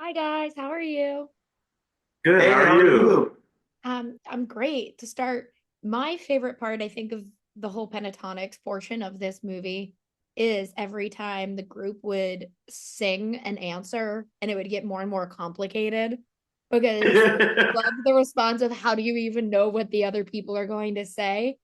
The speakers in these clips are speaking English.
Hi guys, how are you? Good. Hey, How how are are you? you? I'm great. To start, my favorite part, I think, of the whole Pentatonix portion of this movie is every time the group would sing an answer and it would get more and more complicated because I love the response of how do you even know what the other people are going to say?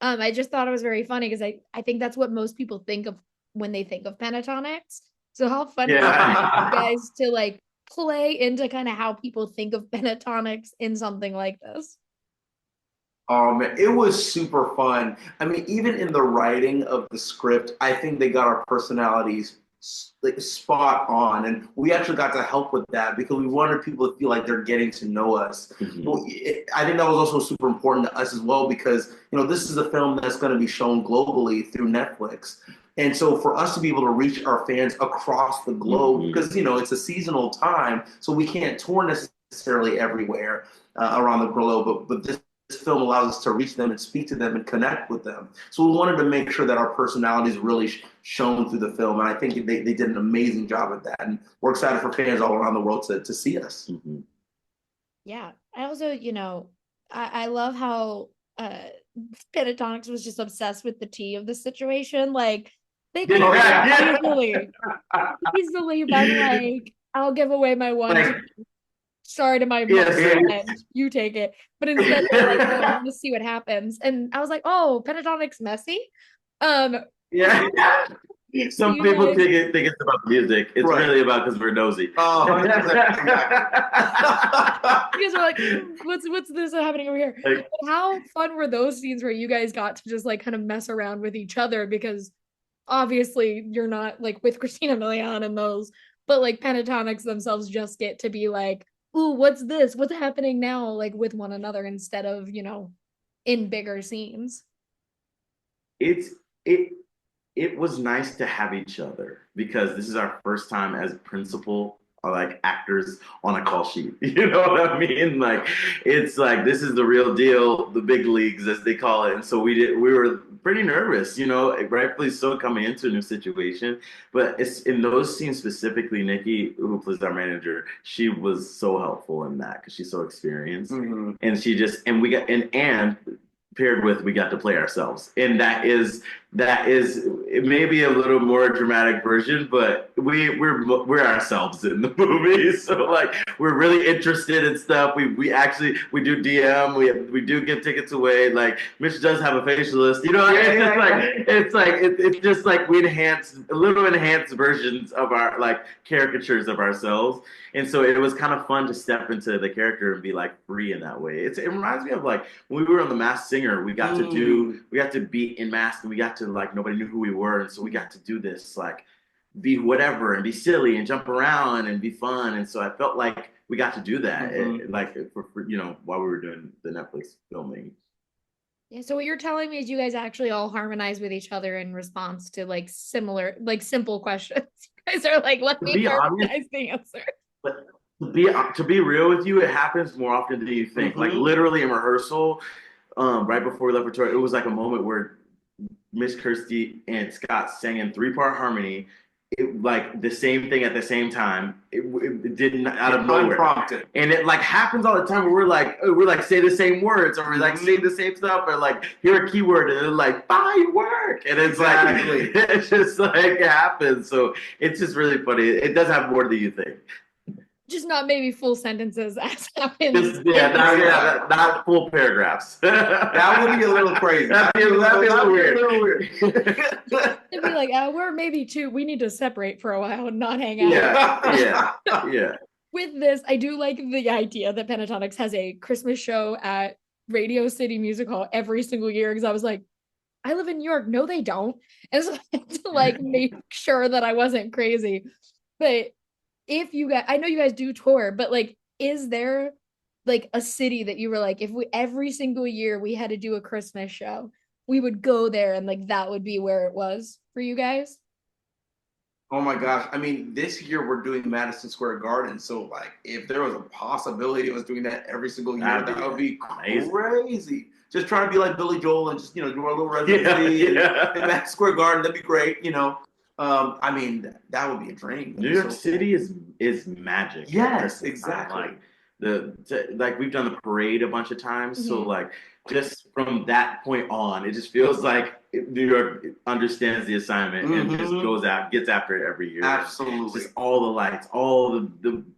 I just thought it was very funny because I think that's what most people think of when they think of Pentatonix. So how fun was it for you Yeah. guys to like play into kind of how people think of pentatonics in something like this? Man, it was super fun. I mean, even in the writing of the script, I think they got our personalities like spot on, and we actually got to help with that because we wanted people to feel like they're getting to know us. But Mhm. I think that was also super important to us as well because this is a film that's going to be shown globally through Netflix. And so for us to be able to reach our fans across the globe, Mhm. because it's a seasonal time, so we can't tour necessarily everywhere around the globe, but this film allows us to reach them and speak to them and connect with them. So we wanted to make sure that our personalities really shone through the film, and I think they did an amazing job at that. And we're excited for fans all around the world to see us. Mhm. Yeah. I also, I love how Pentatonix was just obsessed with the tea of the situation. Like they could have Yeah. easily been Yeah. like, I'll give away my one tea. Like, Sorry to my yes. friend, you take it. But instead they're like, no, I want to see what happens. And I was like, oh, Pentatonix messy. Um, Yeah. do Some you people guys think it's about the music. It's Right. really about because we're nosy. Oh, 100%. you guys are like, what's this happening over here? Like, But how fun were those scenes where you guys got to just like kind of mess around with each other because obviously you're not like with Christina Milian and those, but like Pentatonics themselves just get to be like, ooh, what's this? What's happening now? Like with one another instead of, in bigger scenes. it's it it was nice to have each other because this is our first time as principal or like actors on a call sheet. You know what I mean? Like it's like this is the real deal, the big leagues as they call it. And so we were pretty nervous, rightfully so coming into a new situation. But it's in those scenes specifically, Nikki, who plays our manager, she was so helpful in that because she's so experienced. Mhm. And she just and we got and paired with we got to play ourselves. And that is it may be a little more dramatic version, but we're ourselves in the movie. So like we're really interested in stuff. We do DM. We do give tickets away. Like Mitch does have a facialist. It's just like we enhance a little enhanced versions of our like caricatures of ourselves. And so it was kind of fun to step into the character and be like free in that way. It reminds me of like when we were on The Masked Singer, we got to be in mask and we got to like nobody knew who we were, and so we got to do this like be whatever and be silly and jump around and be fun, and so I felt like we got to do that like for while we were doing the Netflix filming. Yeah, so what you're telling me is you guys actually all harmonize with each other in response to like similar, like simple questions. You guys are like, let To me be honest, harmonize the answer. but to be real with you, it happens more often than you think. Like Mhm. literally in rehearsal, right before we left for tour, it was like a moment where Miss Kirsty and Scott sang in three-part harmony, like the same thing at the same time. It didn't out of nowhere, Unprompted. and it like happens all the time. Where we're like say the same words, or we like say the same stuff, or like hear a keyword, and it's like firework, and it's Exactly. like it's just like it happens. So it's just really funny. It does have more than you think. Just not maybe full sentences as happens Just in the script. not full paragraphs. That would be a little crazy. That'd be a little That'd be a weird. little weird. It'd be like, we're maybe two. We need to separate for a while and not hang out. Yeah, yeah, yeah. With this, I do like the idea that Pentatonics has a Christmas show at Radio City Music Hall every single year. Because I was like, I live in New York. No, they don't. And so I had to like make sure that I wasn't crazy. But if you guys, I know you guys do tour, but like, is there like a city that you were like, if we every single year we had to do a Christmas show, we would go there and like that would be where it was for you guys? Oh my gosh. I mean, this year we're doing Madison Square Garden. So, like, if there was a possibility of us doing that every single year, That'd that would be amazing. crazy. Just trying to be like Billy Joel and just, do our little Yeah, residency in yeah. Madison Square Garden. That'd be great. I mean, that would be a dream. That'd New be York so cool. City is magic. Yes, exactly. Like we've done the parade a bunch of times, so Mhm. like just from that point on, it just feels like New York understands the assignment and just goes out, gets after it every year. Absolutely. Just all the lights, all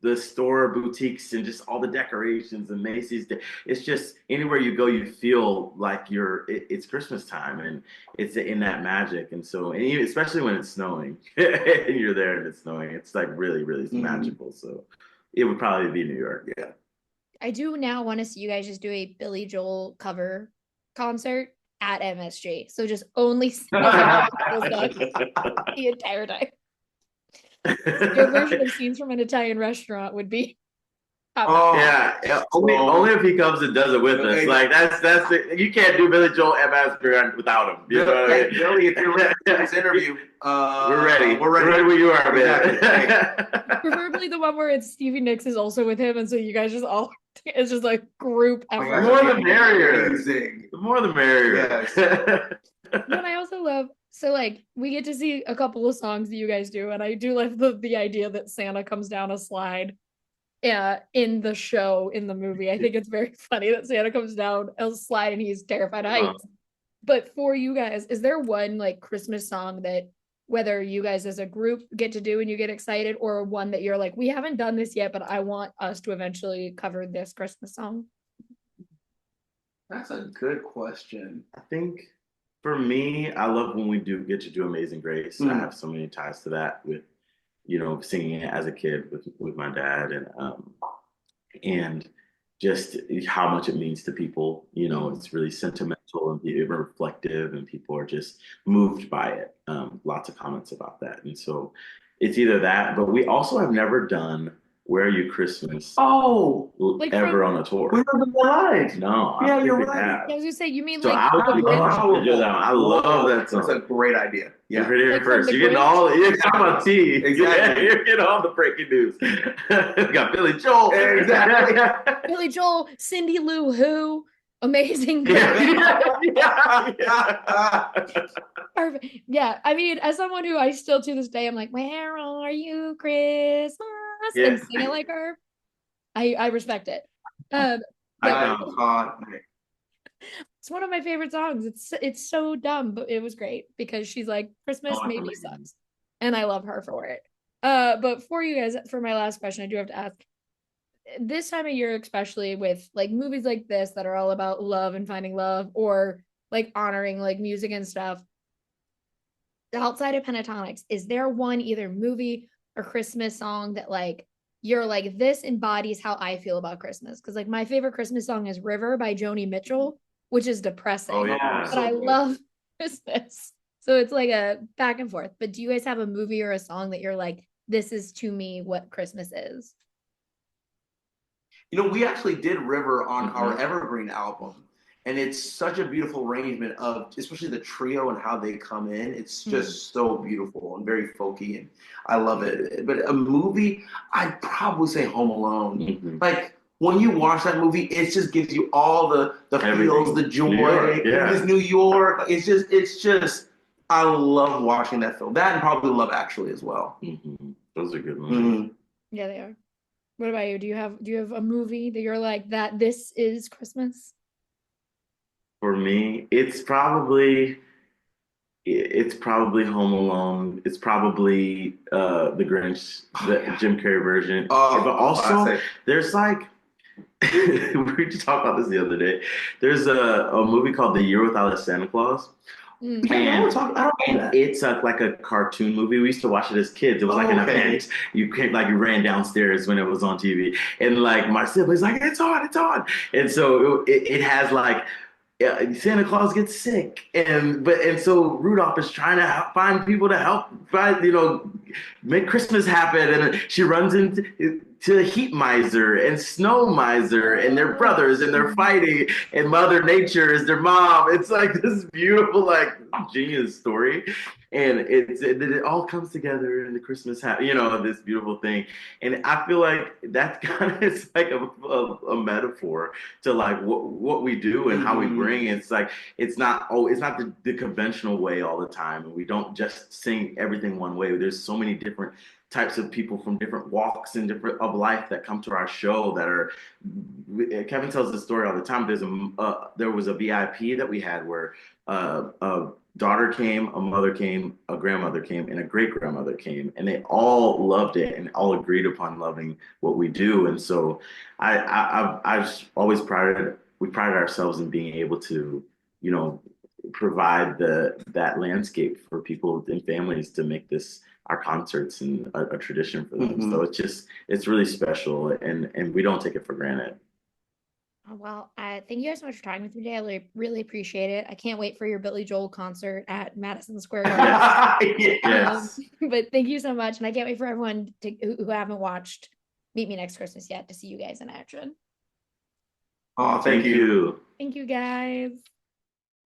the store boutiques, and just all the decorations and Macy's. It's just anywhere you go, you feel like it's Christmas time, and it's in that magic. And so, and especially when it's snowing, and you're there and it's snowing, it's like really, really magical. So it would probably be New York. Yeah. I do now want to see you guys just do a Billy Joel cover concert at MSG. So just only sing the entire time. Your version of Scenes from an Italian Restaurant would be. Yeah, only if he comes and does it with us. Like that's you can't do Billy Joel and without him. You know what I mean? Billy, if you're ready for this interview, we're ready. We're ready when you are, man. Exactly. Preferably the one where it's Stevie Nicks is also with him, and so you guys just all it's just like group effort. The more the merrier. The more the merrier. Yes. But I also love like we get to see a couple of songs that you guys do, and I do love the idea that Santa comes down a slide. In the show, in the movie, I think it's very funny that Santa comes down a slide and he's terrified of heights. But for you guys, is there one like Christmas song that whether you guys as a group get to do and you get excited, or one that you're like, we haven't done this yet, but I want us to eventually cover this Christmas song? That's a good question. I think for me, I love when we do get to do Amazing Grace. I have so many ties to that with singing it as a kid with my dad, and just how much it means to people. It's really sentimental and even reflective, and people are just moved by it. Lots of comments about that, and so it's either that, but we also have never done Where Are You Christmas? Like ever on a tour. We haven't been live. No, yeah, you're right. I was gonna say, you mean so like I love that song. That's a great idea. Yeah, you heard it here first. You're talking about tea. Exactly. You're getting all the breaking news. You got Billy Joel. Exactly. Billy Joel, Cindy Lou Who, Amazing Grace. Perfect. Yeah, I mean, as someone who I still to this day, I'm like, where are you, Christmas? And sing it like her. I respect it. It's one of my favorite songs. It's so dumb, but it was great because she's like, Christmas maybe sucks. And I love her for it. But for you guys, for my last question, I do have to ask, this time of year, especially with like movies like this that are all about love and finding love, or like honoring like music and stuff, outside of Pentatonix, is there one either movie or Christmas song that like you're like, this embodies how I feel about Christmas? Because like my favorite Christmas song is River by Joni Mitchell, which is depressing. Oh, yeah. But I love Christmas. So it's like a back and forth. But do you guys have a movie or a song that you're like, this is to me what Christmas is? We actually did River on our Evergreen album. And it's such a beautiful arrangement of, especially the trio and how they come in. It's just so beautiful and very folky, and I love it. But a movie, I'd probably say Home Alone. Like when you watch that movie, it just gives you all the feels, the joy. It's New York. It's just. I love watching that film. That and probably Love Actually as well. Those are good ones. Yeah, they are. What about you? Do you have a movie that you're like that? This is Christmas. For me, it's probably Home Alone. It's probably The Grinch, the Jim Carrey version. But also, there's like we just talked about this the other day. There's a movie called The Year Without a Santa Claus. And it's like a cartoon movie. We used to watch it as kids. It was like an event. You ran downstairs when it was on TV, and like my siblings like, it's on. And so it has like. Santa Claus gets sick, and so Rudolph is trying to find people to help make Christmas happen, and she runs into Heat Miser and Snow Miser, and they're brothers, and they're fighting, and Mother Nature is their mom. It's like this beautiful, like genius story, and it all comes together in the Christmas this beautiful thing. And I feel like that's kind of it's like a metaphor to like what we do and how we bring. It's like it's not the conventional way all the time, and we don't just sing everything one way. There's so many different types of people from different walks and different of life that come to our show that are. Kevin tells the story all the time. There was a VIP that we had where a daughter came, a mother came, a grandmother came, and a great grandmother came, and they all loved it and all agreed upon loving what we do. And so I've just always we prided ourselves in being able to, provide that landscape for people and families to make this our concerts and a tradition for them. So it's really special, and we don't take it for granted. Oh, well, thank you guys so much for talking with me today. I really, really appreciate it. I can't wait for your Billy Joel concert at Madison Square Garden. Yes. But thank you so much, and I can't wait for everyone who haven't watched Meet Me Next Christmas yet to see you guys in action. Oh, thank you. Thank you, guys.